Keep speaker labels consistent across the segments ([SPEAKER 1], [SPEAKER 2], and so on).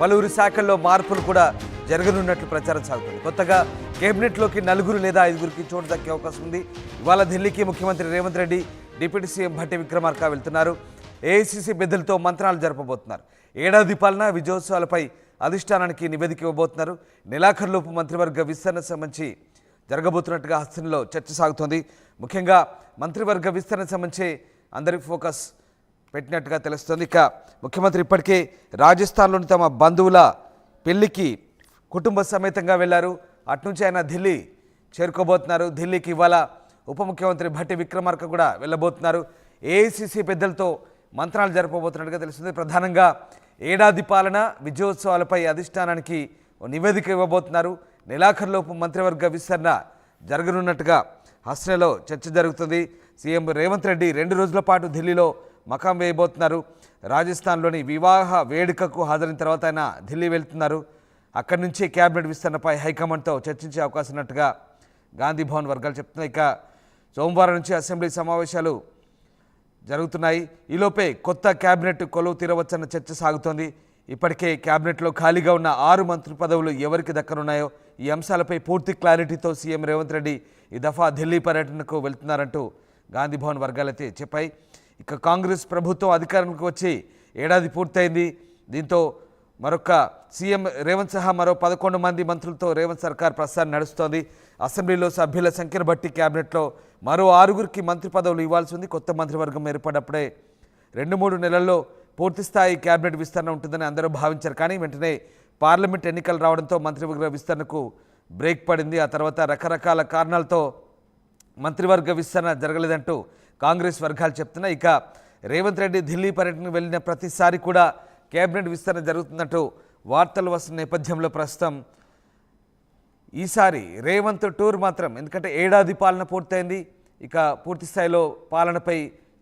[SPEAKER 1] పలువురు శాఖల్లో మార్పులు కూడా జరగనున్నట్లు ప్రచారం సాగుతుంది. కొత్తగా కేబినెట్లోకి 4 లేదా 5 చోటు దక్కే అవకాశం ఉంది. ఇవాళ ఢిల్లీకి ముఖ్యమంత్రి రేవంత్ రెడ్డి, డిప్యూటీ సీఎం భట్టి విక్రమార్క వెళ్తున్నారు. ఏఐసీసీ పెద్దలతో మంత్రాలు జరపబోతున్నారు. ఏడాది పాలన విజయోత్సవాలపై అధిష్టానానికి నివేదిక ఇవ్వబోతున్నారు. నెలాఖరులోపు మంత్రివర్గ విస్తరణ సంబంధించి జరగబోతున్నట్టుగా హస్తంలో చర్చ సాగుతోంది. ముఖ్యంగా మంత్రివర్గ విస్తరణ సంబంధించి అందరి ఫోకస్ పెట్టినట్టుగా తెలుస్తోంది. ఇక ముఖ్యమంత్రి ఇప్పటికే రాజస్థాన్లోని తమ బంధువుల పెళ్లికి కుటుంబ సమేతంగా వెళ్లారు. అటునుంచి ఆయన ఢిల్లీ చేరుకోబోతున్నారు. ఢిల్లీకి ఇవాళ ఉప ముఖ్యమంత్రి భట్టి విక్రమార్క కూడా వెళ్ళబోతున్నారు. ఏఐసీసీ పెద్దలతో మంత్రాలు జరపబోతున్నట్టుగా తెలుస్తుంది. ప్రధానంగా ఏడాది పాలన విజయోత్సవాలపై అధిష్టానానికి నివేదిక ఇవ్వబోతున్నారు. నెలాఖరులోపు మంత్రివర్గ విస్తరణ జరగనున్నట్టుగా హస్తంలో చర్చ జరుగుతుంది. సీఎం రేవంత్ రెడ్డి 2 రోజుల పాటు ఢిల్లీలో మకాం వేయబోతున్నారు. రాజస్థాన్లోని వివాహ వేడుకకు హాజరైన తర్వాత ఆయన ఢిల్లీ వెళ్తున్నారు. అక్కడి నుంచి కేబినెట్ విస్తరణపై హైకమాండ్తో చర్చించే అవకాశం ఉన్నట్టుగా గాంధీ భవన్ వర్గాలు చెప్తున్నాయి. ఇక సోమవారం నుంచి అసెంబ్లీ సమావేశాలు జరుగుతున్నాయి. ఈలోపే కొత్త కేబినెట్ కొలువు తీరవచ్చన్న చర్చ సాగుతోంది. ఇప్పటికే కేబినెట్లో ఖాళీగా ఉన్న 6 మంత్రి పదవులు ఎవరికి దక్కనున్నాయో ఈ అంశాలపై పూర్తి క్లారిటీతో సీఎం రేవంత్ రెడ్డి ఈ దఫా ఢిల్లీ పర్యటనకు వెళ్తున్నారంటూ గాంధీ భవన్ వర్గాలైతే చెప్పాయి. ఇక కాంగ్రెస్ ప్రభుత్వం అధికారంలోకి వచ్చి ఏడాది పూర్తయింది. దీంతో మరొక సీఎం రేవంత్ సహా మరో 11 మంది మంత్రులతో రేవంత్ సర్కార్ ప్రస్థానం నడుస్తోంది. అసెంబ్లీలో సభ్యుల సంఖ్యను బట్టి కేబినెట్లో మరో 6 మంత్రి పదవులు ఇవ్వాల్సి ఉంది. కొత్త మంత్రివర్గం ఏర్పడినప్పుడే 2-3 నెలల్లో పూర్తిస్థాయి కేబినెట్ విస్తరణ ఉంటుందని అందరూ భావించారు. కానీ వెంటనే పార్లమెంట్ ఎన్నికలు రావడంతో మంత్రివర్గ విస్తరణకు బ్రేక్ పడింది. ఆ తర్వాత రకరకాల కారణాలతో మంత్రివర్గ విస్తరణ జరగలేదంటూ కాంగ్రెస్ వర్గాలు చెప్తున్నాయి. ఇక రేవంత్ రెడ్డి ఢిల్లీ పర్యటనకు వెళ్ళిన ప్రతిసారి కూడా కేబినెట్ విస్తరణ జరుగుతున్నట్టు వార్తలు వస్తున్న నేపథ్యంలో ప్రస్తుతం ఈసారి రేవంత్ టూర్ మాత్రం, ఎందుకంటే ఏడాది పాలన పూర్తయింది, ఇక పూర్తి స్థాయిలో పాలనపై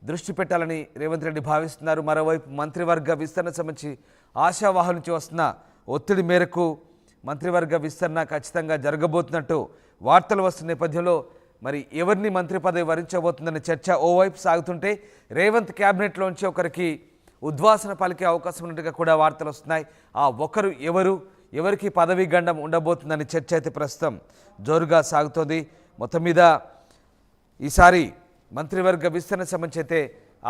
[SPEAKER 1] దృష్టి పెట్టాలని రేవంత్ రెడ్డి భావిస్తున్నారు. మరోవైపు మంత్రివర్గ విస్తరణ సంబంధించి ఆశావాహుల నుంచి వస్తున్న ఒత్తిడి మేరకు మంత్రివర్గ విస్తరణ ఖచ్చితంగా జరగబోతున్నట్టు వార్తలు వస్తున్న నేపథ్యంలో మరి ఎవరిని మంత్రి పదవి వరించబోతుందనే చర్చ ఓవైపు సాగుతుంటే రేవంత్ క్యాబినెట్లోంచి ఒకరికి ఉద్వాసన పలికే అవకాశం ఉన్నట్టుగా కూడా వార్తలు వస్తున్నాయి. ఆ ఒకరు ఎవరికి పదవీ గండం ఉండబోతుందని చర్చ అయితే ప్రస్తుతం జోరుగా సాగుతోంది. మొత్తం మీద ఈసారి మంత్రివర్గ విస్తరణ సంబంధించి అయితే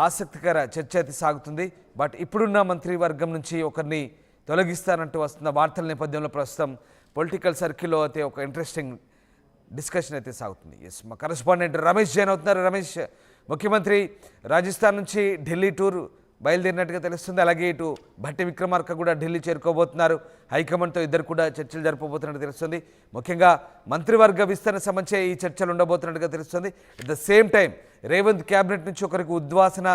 [SPEAKER 1] ఆసక్తికర చర్చ అయితే సాగుతుంది. బట్ ఇప్పుడున్న మంత్రివర్గం నుంచి ఒకరిని తొలగిస్తానంటూ వస్తున్న వార్తల నేపథ్యంలో ప్రస్తుతం పొలిటికల్ సర్కిల్లో అయితే ఒక ఇంట్రెస్టింగ్ డిస్కషన్ అయితే సాగుతుంది. ఎస్, మా కరెస్పాండెంట్ రమేష్ జైన్ అవుతున్నారు. రమేష్, ముఖ్యమంత్రి రాజస్థాన్ నుంచి ఢిల్లీ టూర్ బయలుదేరినట్టుగా తెలుస్తుంది. అలాగే ఇటు భట్టి విక్రమార్క కూడా ఢిల్లీ చేరుకోబోతున్నారు. హైకమాండ్తో ఇద్దరు కూడా చర్చలు జరపబోతున్నట్టు తెలుస్తుంది. ముఖ్యంగా మంత్రివర్గ విస్తరణ సంబంధించి ఈ చర్చలు ఉండబోతున్నట్టుగా తెలుస్తుంది. At the same time Revanth cabinet నుంచి ఒకరికి ఉద్వాసన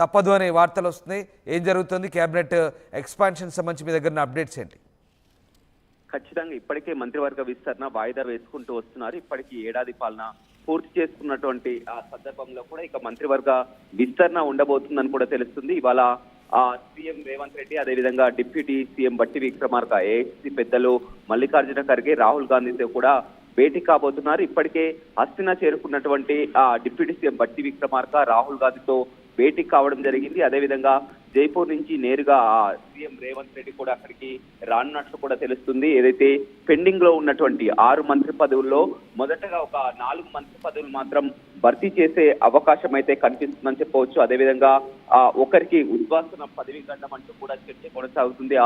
[SPEAKER 1] తప్పదు అనే వార్తలు వస్తున్నాయి. ఏం జరుగుతుంది? క్యాబినెట్ ఎక్స్పాన్షన్ సంబంధించి మీ దగ్గర అప్డేట్స్ ఏంటి?
[SPEAKER 2] ఖచ్చితంగా ఇప్పటికే మంత్రివర్గ విస్తరణ వాయిదా వేసుకుంటూ వస్తున్నారు. ఇప్పటికీ ఏడాది పాలన పూర్తి చేసుకున్నటువంటి ఆ సందర్భంలో కూడా ఇక మంత్రివర్గ విస్తరణ ఉండబోతుందని కూడా తెలుస్తుంది. ఇవాళ సీఎం రేవంత్ రెడ్డి, అదేవిధంగా deputy CM Bhatti Vikramarka, AICC పెద్దలు మల్లికార్జున ఖర్గే, రాహుల్ గాంధీతో కూడా భేటీ కాబోతున్నారు. ఇప్పటికే హస్తినా చేరుకున్నటువంటి డిప్యూటీ సీఎం భట్టి విక్రమార్క రాహుల్ గాంధీతో భేటీ కావడం జరిగింది. అదేవిధంగా జైపూర్ నుంచి నేరుగా సీఎం రేవంత్ రెడ్డి కూడా అక్కడికి రానున్నట్లు కూడా తెలుస్తుంది. ఏదైతే పెండింగ్ లో ఉన్నటువంటి 6 మంత్రి పదవుల్లో మొదటగా ఒక 4 మంత్రి పదవులు మాత్రం భర్తీ చేసే అవకాశం అయితే కనిపిస్తుందని చెప్పవచ్చు. అదేవిధంగా ఒకరికి ఉద్వాసన పదవి గండం అంటూ కూడా చర్చ కొనసాగుతుంది.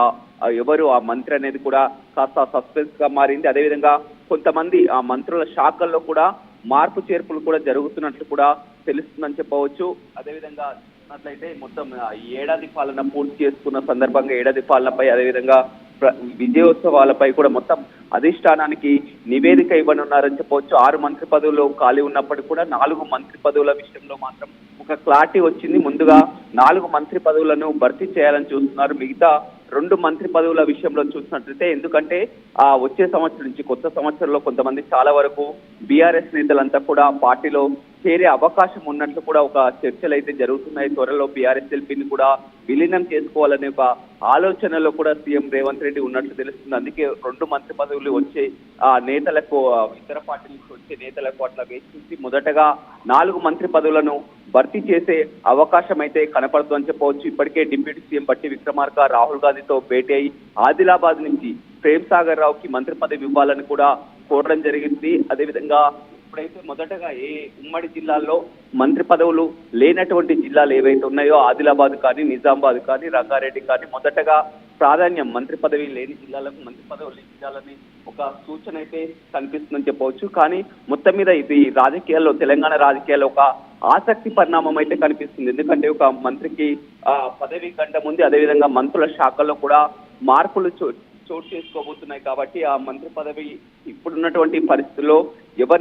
[SPEAKER 2] ఎవరు ఆ మంత్రి అనేది కూడా కాస్త సస్పెన్స్ గా మారింది. అదేవిధంగా కొంతమంది ఆ మంత్రుల శాఖల్లో కూడా మార్పు చేర్పులు కూడా జరుగుతున్నట్లు కూడా తెలుస్తుందని చెప్పవచ్చు. అదేవిధంగా చూసినట్లయితే మొత్తం ఏడాది పాలన పూర్తి చేసుకున్న సందర్భంగా ఏడాది పాలనపై, అదేవిధంగా విజయోత్సవాలపై కూడా మొత్తం అధిష్టానానికి నివేదిక ఇవ్వనున్నారని చెప్పవచ్చు. 6 మంత్రి పదవులు ఖాళీ ఉన్నప్పటికీ కూడా 4 మంత్రి పదవుల విషయంలో మాత్రం ఒక క్లారిటీ వచ్చింది. ముందుగా 4 మంత్రి పదవులను భర్తీ చేయాలని చూస్తున్నారు. మిగతా 2 మంత్రి పదవుల విషయంలో చూసినట్లయితే, ఎందుకంటే వచ్చే సంవత్సరం నుంచి కొత్త సంవత్సరంలో కొంతమంది చాలా వరకు బీఆర్ఎస్ నేతలంతా కూడా పార్టీలో చేరే అవకాశం ఉన్నట్లు కూడా ఒక చర్చలు అయితే జరుగుతున్నాయి. త్వరలో బీఆర్ఎస్ఎల్పీని కూడా విలీనం చేసుకోవాలనే ఒక ఆలోచనలో కూడా సీఎం రేవంత్ రెడ్డి ఉన్నట్లు తెలుస్తుంది. అందుకే 2 మంత్రి పదవులు వచ్చే నేతలకు, ఇతర పార్టీల నుంచి వచ్చే నేతలకు అట్లా వేసి మొదటగా 4 మంత్రి పదవులను భర్తీ చేసే అవకాశం అయితే కనపడుతుందని చెప్పవచ్చు. ఇప్పటికే డిప్యూటీ సీఎం బట్టి విక్రమార్క రాహుల్ గాంధీతో భేటీ అయి ఆదిలాబాద్ నుంచి ప్రేమ్ సాగర్ రావుకి మంత్రి పదవి ఇవ్వాలని కూడా కోరడం జరిగింది. అదేవిధంగా ఇప్పుడైతే మొదటగా ఉమ్మడి జిల్లాల్లో మంత్రి పదవులు లేనటువంటి జిల్లాలు ఏవైతే ఉన్నాయో ఆదిలాబాద్ కానీ, నిజామాబాద్ కానీ, రంగారెడ్డి కానీ మొదటగా ప్రాధాన్యం మంత్రి పదవి లేని జిల్లాలకు మంత్రి పదవులు ఇవ్వాలని ఒక సూచన అయితే కనిపిస్తుందని చెప్పవచ్చు. కానీ మొత్తం మీద ఇది రాజకీయాల్లో, తెలంగాణ రాజకీయాల్లో ఒక ఆసక్తి పరిణామం అయితే కనిపిస్తుంది. ఎందుకంటే ఒక మంత్రికి పదవి కంటే ముందు అదేవిధంగా మంత్రుల శాఖల్లో కూడా మార్పులు చోటు చేసుకోబోతున్నాయి. కాబట్టి ఆ మంత్రి పదవి ఇప్పుడున్నటువంటి పరిస్థితుల్లో ఎవరు